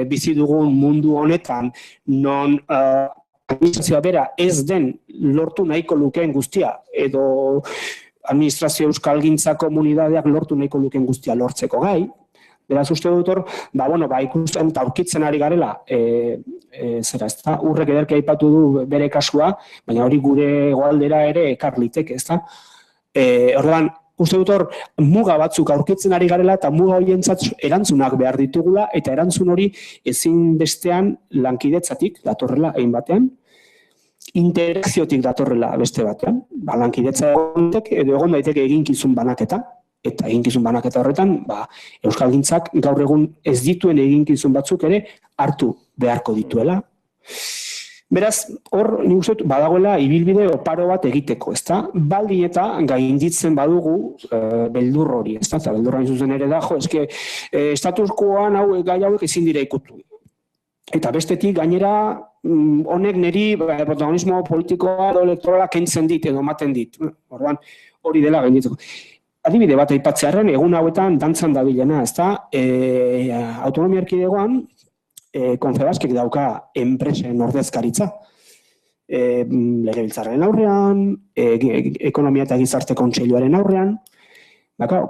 bizi dugun mundu honetan non administrazioa bera ez den lortu nahiko lukeen guztia, edo administrazio euskalgintza komunidadeak lortu nahiko lukeen guztia lortzeko gai. Beraz, uste dut hor, ikusten eta aurkitzen ari garela, urrek ederki aipatu du bere kasua, baina hori gure hegoaldera ere ekar liteke, ezta? Orduan, uste dut hor, muga batzuk aurkitzen ari garela eta muga horientzat erantzunak behar ditugula, eta erantzun hori ezin bestean lankidetzatik, datorrela, egin batean, interakziotik datorrela beste batean. Lankidetza egon daiteke eginkizun banaketa, eta eginkizun banaketa horretan, Euskalgintzak gaur egun ez dituen eginkizun batzuk ere hartu beharko dituela. Beraz, hor, nik uste dut, badagoela ibilbide oparo bat egiteko, ezta? Baldin eta gainditzen badugu beldur hori, ezta? Eta beldurra zuzen ere da, eske, status quoan gai hauek ezin dira ikutu. Eta bestetik, gainera, honek niri protagonismo politikoa edo elektorala kentzen dit edo ematen dit. Orduan, hori dela gainditzeko. Adibide bat aipatzearren, egun hauetan dantzan dabilena, ezta? Autonomia erkidegoan, Confebaskek dauka enpresen ordezkaritza. Legebiltzarraren aurrean, ekonomia eta gizarte kontseiluaren aurrean.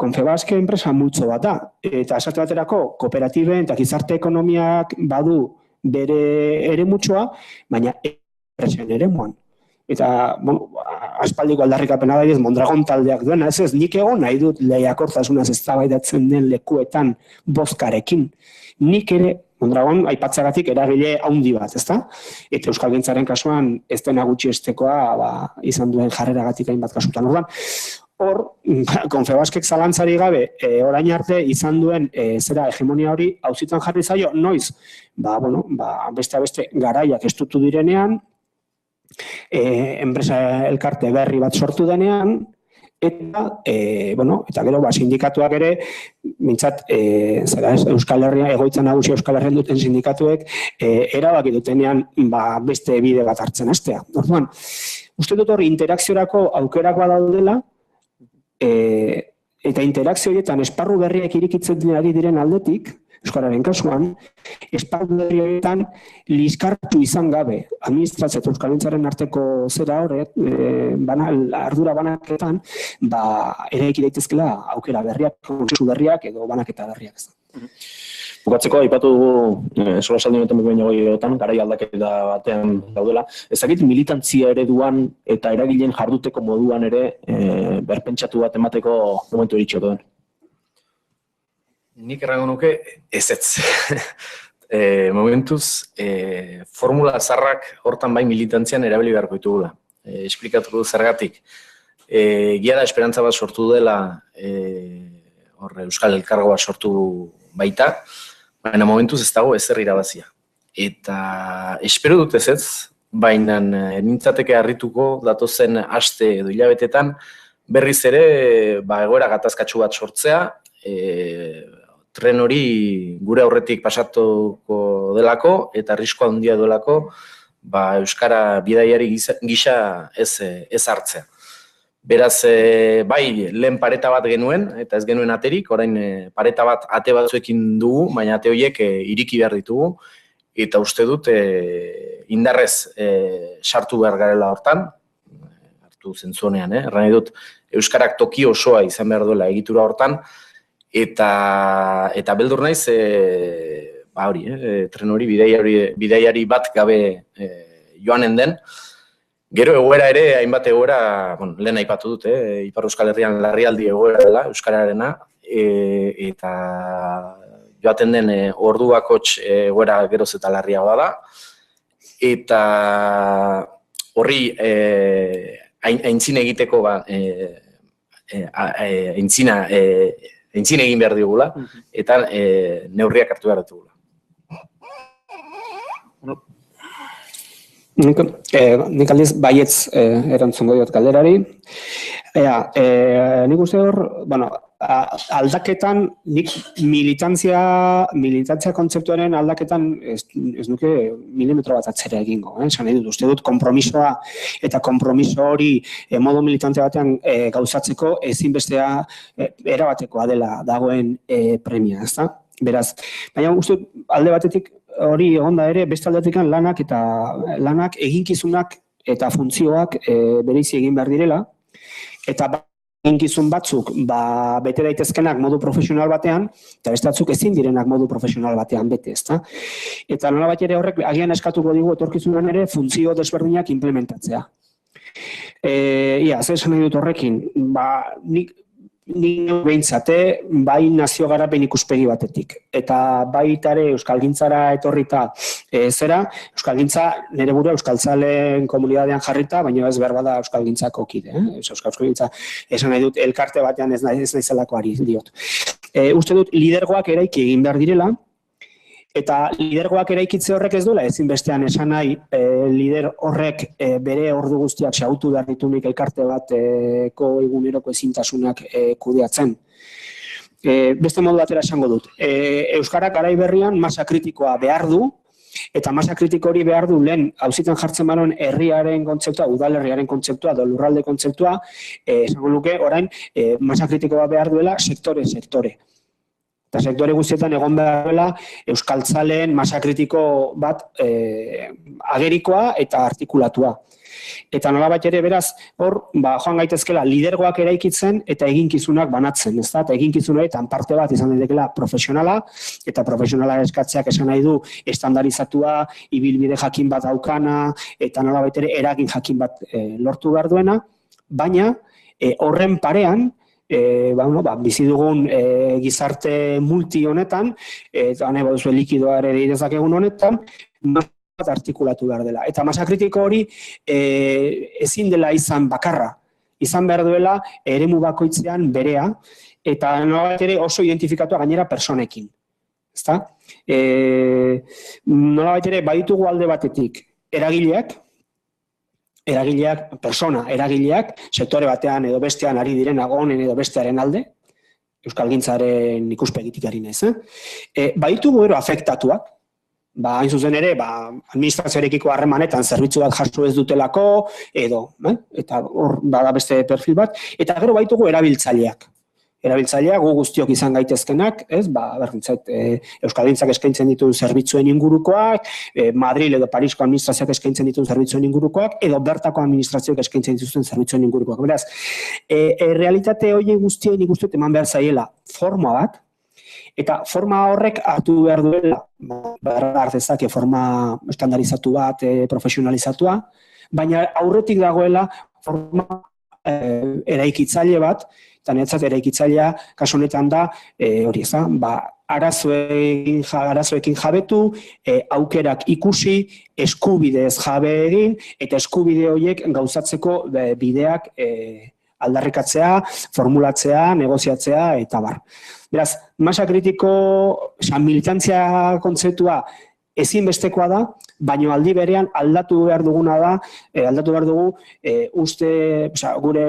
Confebaske enpresa multzo bat da. Eta esate baterako, kooperatiben eta gizarte ekonomiak badu bere eremutxoa, baina enpresen eremuan. Eta, aspaldiko aldarrikapena da, Mondragon taldeak duena, ez nik egon nahi dut lehiakortasunaz eztabaidatzen den lekuetan bozkarekin. Nik ere, Mondragon aipatzagatik eragile haundi bat, ezta? Eta Euskalgintzaren kasuan ez dena gutxiestekoa izan duen jarreragatik hainbat kasutan. Hor, Confebaskek zalantzari gabe, orain arte izan duen zera hegemonia hori auzitan jarri zaio, noiz? Beste garaiak estutu direnean, enpresa elkarte berri bat sortu denean, eta gero sindikatuak ere, mintzat, Euskal Herria, egoitza nagusi Euskal Herrian duten sindikatuek, erabaki dutenean beste bide bat hartzen hastea. Orduan, uste dut hori interakziorako aukerakoa daudela, eta interakzio horietan esparru berriak irikitzen ari diren aldetik, Euskararen kasuan, esparru berri horietan liskartu izan gabe, administrazio eta Euskalgintzaren arteko zera horret, ardura banaketan, eraiki daitezkela aukera berriak, kontsentsu berriak edo banaketa berriak. Bukatzeko, aipatu dugu, solasaldi honetan behin goiotan, garai aldaketa batean daudela. Ezakit militantzia ereduan eta eragileen jarduteko moduan ere berpentsatu bat emateko momentu eritxo duen. Nik errango nuke ez. Momentuz, formula zarrak hortan bai militantzian erabili beharko ditugula. Esplikatuko du zergatik. Gia da esperantza bat sortu dela, Euskal Elkargo bat sortu baita, baina momentuz ez dago ezer irabazia. Eta espero dut ez, baina nintzateke harrituko datozen aste edo hilabetetan berriz ere egoera gatazkatsu bat sortzea, tren hori gure aurretik pasatuko delako eta arriskua handia duelako euskara bidaiari gisa ez hartzea. Beraz, bai, lehen pareta bat genuen, eta ez genuen aterik, orain pareta bat ate batzuekin dugu, baina ate horiek iriki behar ditugu, eta uste dut indarrez sartu behar garela hortan, hartu zentzunean, erran dut, euskarak toki osoa izan behar duela egitura hortan, eta beldur naiz, tren hori bidaiari bat gabe joanen den. Gero egoera ere, hainbat egoera, lehen aipatu dut, Ipar Euskal Herrian larrialdi egoera dela, euskararena, eta joaten den orduakots egoera geroz eta larriagoa da, eta horri aintzin egiteko aintzin egin behar digula, eta neurriak hartu behar ditugula. Nik aldiz baietz erantzungo diot galderari. Nik uste hor, aldaketan, nik militantzia kontzeptuaren aldaketan ez nuke milimetro bat atzera egingo. Esan nahi dut, uste dut konpromisoa eta konpromiso hori modu militante batean gauzatzeko ezinbestea erabatekoa dela dagoen premia, ezta? Beraz, baina uste alde batetik hori egonda ere, beste aldetik lanak eginkizunak eta funtzioak bereizi egin behar direla, eta eginkizun batzuk bete daitezkenak modu profesional batean, eta beste batzuk ezin direnak modu profesional batean bete, ezta? Eta nolabait ere horrek agian eskatuko digu etorkizunan ere funtzio desberdinak implementatzea. Zer esan nahi dut horrekin, nik Nire behintzate, bai nazio garapen ikuspegi batetik. Eta baitare euskalgintzara etorrita zera, euskalgintza nire burua euskaltzaleen komunidadean jarrita, baina ez behar bada euskalgintzako kide. Euskalgintza esan nahi dut elkarte batean ez naizelako ari diot. Uste dut lidergoak eraiki egin behar direla, eta lidergoak eraikitze horrek ez duela ezinbestean esan nahi lider horrek bere ordu guztiak xahutu behar ditunik elkarte bateko eguneroko ezintasunak kudeatzen. Beste modu batera esango dut. Euskarak garai berrian masa kritikoa behar du, eta masa kritiko hori behar du lehen auzitan jartzen banon herriaren kontzeptua, udalerriaren kontzeptua, edo lurralde kontzeptua, esango luke orain masa kritikoa behar duela sektore. Eta sektore guztietan egon behar duela euskaltzaleen masa kritiko bat agerikoa eta artikulatua. Eta nolabait ere beraz, hor joan gaitezkela lidergoak eraikitzen eta eginkizunak banatzen, ezta? Eta eginkizun horietan parte bat izan daitekeela profesionala, eta profesionala eskatzeak esan nahi du estandarizatua, ibilbide jakin bat daukana, eta nolabait ere eragin jakin bat lortu behar duena, baina horren parean, bizi dugun gizarte multi honetan, eta nahi baduzu likidoa ere dezakegun honetan, bat artikulatu behar dela. Eta masa kritiko hori ezin dela izan bakarra. Izan behar duela eremu bakoitzean berea, eta nolabait ere oso identifikatua gainera personekin. Ezta? Nolabait ere baditugu alde batetik eragileak, eragileak, sektore batean edo bestean ari diren agonen edo bestearen alde, euskalgintzaren ikuspegitik ari naiz. Baditugu gero afektatuak, hain zuzen ere, administrazioarekiko harremanetan zerbitzuak jaso ez dutelako, edo, eta hor bada beste perfil bat, eta gero baditugu erabiltzaileak. Erabiltzaileak gu guztiok izan gaitezkenak, berdintzat, euskalgintzak eskaintzen dituen zerbitzuen ingurukoak, Madrid edo Parisko administrazioak eskaintzen dituen zerbitzuen ingurukoak, edo bertako administrazioak eskaintzen dituzten zerbitzuen ingurukoak. Beraz, realitate horiek guztien ikusten eman behar zaiela forma bat, eta forma horrek hartu behar duela, behar dezake forma estandarizatu bat, profesionalizatua, baina aurretik dagoela forma eraikitzaile bat, eta netzat eraikitzailea kasu honetan da, hori ez da, arazoekin jabetu, aukerak ikusi, eskubidez jabe egin, eta eskubide horiek gauzatzeko bideak aldarrikatzea, formulatzea, negoziatzea, eta bar. Beraz, masa kritiko, militantzia kontzeptua ezinbestekoa da, baina aldi berean aldatu behar duguna da, aldatu behar dugu gure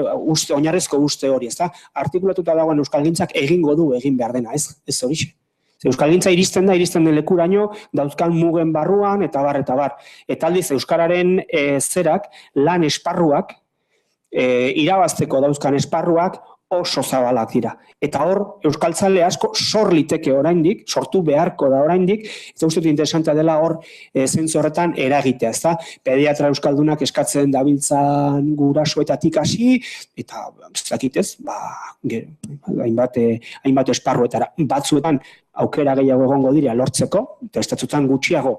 oinarrezko uste hori, ezta? Artikulatuta dagoen euskalgintzak egingo du egin behar dena, ez horixe. Euskalgintza iristen den lekuraino, dauzkan mugen barruan, eta bar. Eta aldiz, euskararen zerak, lan esparruak, irabazteko dauzkan esparruak, oso zabalak dira. Eta hor, euskaltzale asko sor liteke oraindik, sortu beharko da oraindik, eta uste dut interesantea dela hor zentzu horretan eragitea, ezta? Pediatra euskaldunak eskatzen dabiltzan gurasoetatik hasi, eta ez dakitez, hainbat esparruetara. Batzuetan aukera gehiago egongo dira lortzeko, eta estatzutan gutxiago,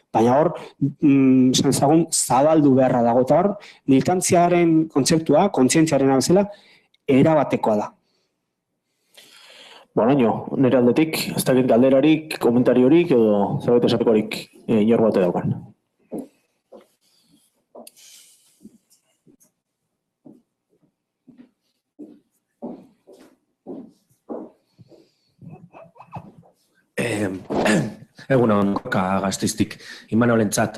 baina hor, zabaldu beharra dago, eta hor, militantziaren kontzeptua, kontzientziaren abezela, erabatekoa da. Nire aldetik, ez dakit galderarik, komentariorik edo zerbait esatekorik inor bate daukan. Egunon, Gasteiztik, Imanolentzat.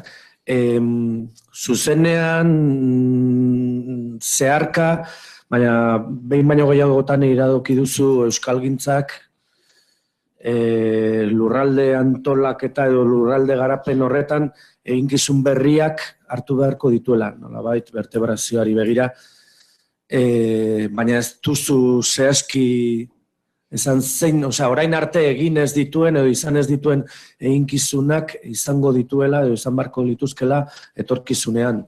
Zuzenean zeharka, baina behin baino gehiagotan iradoki duzu euskalgintzak lurralde antolaketa edo lurralde garapen horretan eginkizun berriak hartu beharko dituela, nolabait vertebrazioari begira, baina ez duzu zehazki esan zein, orain arte egin ez dituen edo izan ez dituen eginkizunak izango dituela edo izan beharko lituzkela etorkizunean.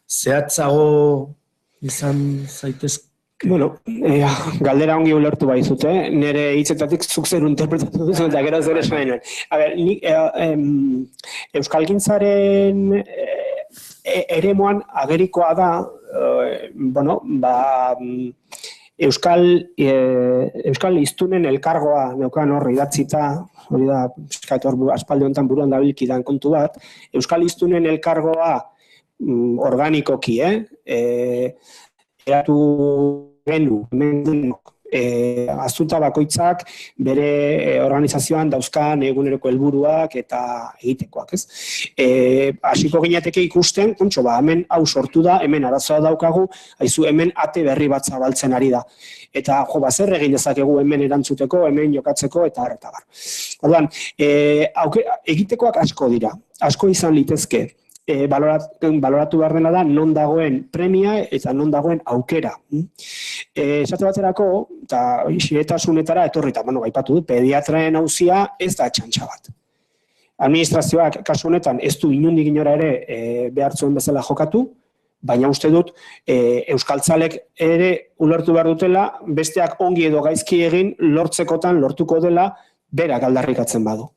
Zehatzago izan zaitezke? Galdera ongi ulertu baizute, nire hitzetatik zuk zer interpretatu duzu eta gero zer esan nuen. Euskalgintzaren eremuan agerikoa da, Euskal hiztunen elkargoa neukan hor idatzita, hori da, aspaldi honetan buruan dabilkidan kontu bat, Euskal hiztunen elkargoa organikoki, eratu genu, azunta bakoitzak bere organizazioan dauzkan eguneroko helburuak eta egitekoak, ez? Hasiko ginateke ikusten, kontxo, hemen hau sortu da, hemen arazoa daukagu, haizu hemen ate berri bat zabaltzen ari da. Eta, zer egin dezakegu hemen erantzuteko, hemen jokatzeko, eta bar. Orduan, egitekoak asko dira, asko izan litezke. Baloratu behar dena da non dagoen premia eta non dagoen aukera. Esate baterako, eta xiretasunetara etorrita, gaipatu du, pediatraen auzia ez da txantxa bat. Administrazioak kasu honetan ez du inondik inora ere behartzuen bezala jokatu, baina uste dut euskaltzalek ere ulertu behar dutela, besteak ongi edo gaizki egin lortzekotan lortuko dela berak aldarrikatzen badu.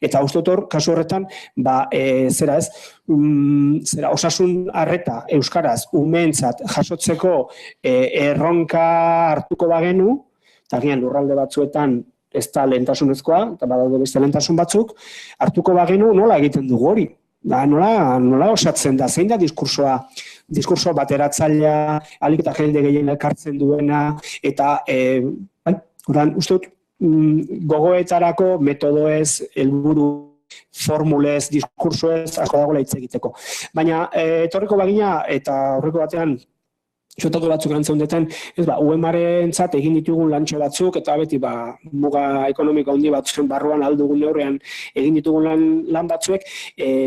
Eta uste dut kasu horretan, osasun arreta euskaraz umeentzat jasotzeko erronka hartuko bagenu, eta gian lurralde batzuetan ez da lehentasunezkoa, eta badaude beste lehentasun batzuk, hartuko bagenu nola egiten dugu hori. Nola osatzen da, zein da diskursoa bateratzailea, alik eta jende gehien elkartzen duena, eta uste dut, gogoetarako metodoez, helburu formulez, diskursoez, asko dagoela hitz egiteko. Baina, etorriko bagina, eta horreko batean, xotako batzuk antzaundetan, UEMarentzat egin ditugun lantxo batzuk, eta beti muga ekonomiko handi batzuen barruan aldugun neurrean egin ditugun lan batzuek,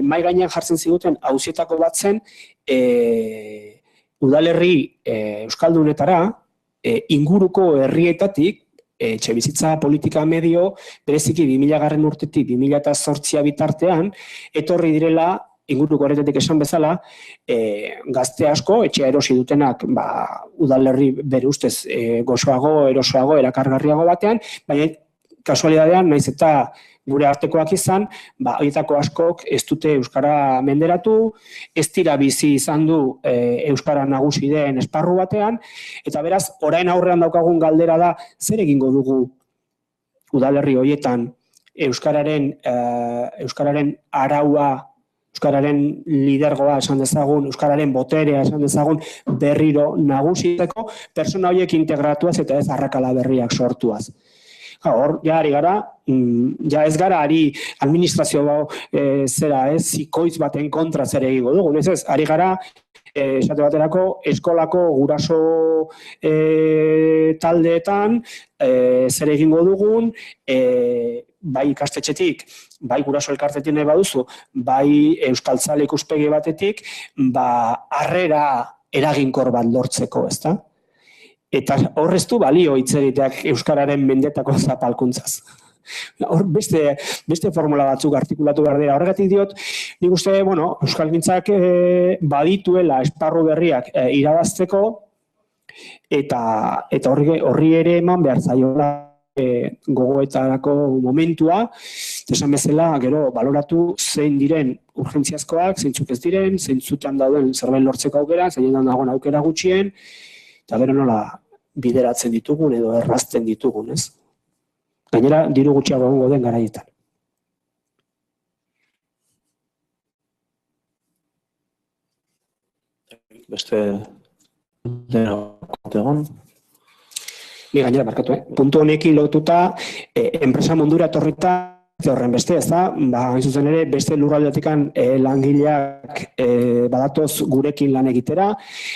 mai gainean jartzen ziguten auzietako batzen, udalerri euskaldunetara, inguruko herrietatik, etxebizitza politika medio, bereziki 2000 urtetik 2008 bitartean, etorri direla, inguruko horretatik esan bezala, gazte asko, etxea erosi dutenak, udalerri bere ustez gozoago, erosoago, erakargarriago batean, baina kasualidadean, naiz eta gure artekoak izan, horietako askok ez dute euskara menderatu, ez dira bizi izan du euskara nagusi den esparru batean, eta beraz, orain aurrean daukagun galdera da, zer egingo dugu udalerri horietan euskararen araua, euskararen lidergoa esan dezagun, euskararen boterea esan dezagun berriro nagusiteko, pertsona horiek integratuaz eta ez arrakala berriak sortuaz. Hor, ja ez gara ari administrazio zikoitz baten kontra zer egingo dugu. Ez, ari gara, esate baterako, eskolako guraso taldeetan zer egingo dugun, bai ikastetxetik, bai guraso elkartetik nahi baduzu, bai euskaltzale ikuspegi batetik, harrera eraginkor bat lortzeko, ezta? Eta horrez du balio hitz egiteak euskararen mendetako zapalkuntzaz. Hor beste formula batzuk artikulatu behar dira. Horregatik diot, nik uste, euskalgintzak badituela esparru berriak irabazteko, eta horri ere eman behar zaiola gogoetarako momentua, esan bezala, gero, baloratu zein diren urgentziazkoak, zeintzuk ez diren, zeintzutan dauden zerbait lortzeko aukera, zeinetan dagoen aukera gutxien, eta gero nola bideratzen ditugun edo errazten ditugun, ez? Gainera, diru gutxiago egongo den garaietan. Beste dena egon. Ni gainera, barkatu, puntu honekin lotuta, enpresa mundura etorrita, horren beste, ez da, hain zuzen ere, beste lurraldetikan langileak badatoz gurekin lan egitera.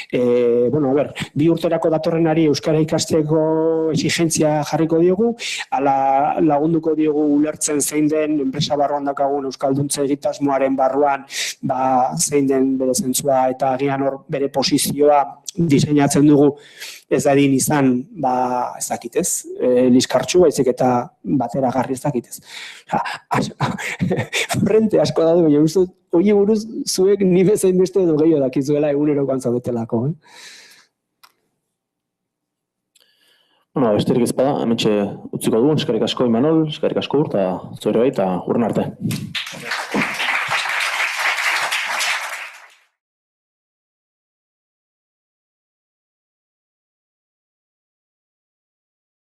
Bi urterako datorrenari euskara ikasteko exigentzia jarriko diogu, ala lagunduko diogu ulertzen zein den enpresa barruan dakagun euskalduntze egitasmoaren barruan, zein den bere zentzua eta agian hor bere posizioa diseinatzen dugu ez dadin izan, ez dakitez, liskartxu, baizik eta bateragarri ez dakitez. Frente asko da du, baina uste, hori buruz zuek ni bezain beste edo gehiago dakizuela egunerokoan zaudetelako. Besterik ez bada, hementxe utziko dugun, eskerrik asko Imanol, eskerrik asko eta zure baita, urren arte.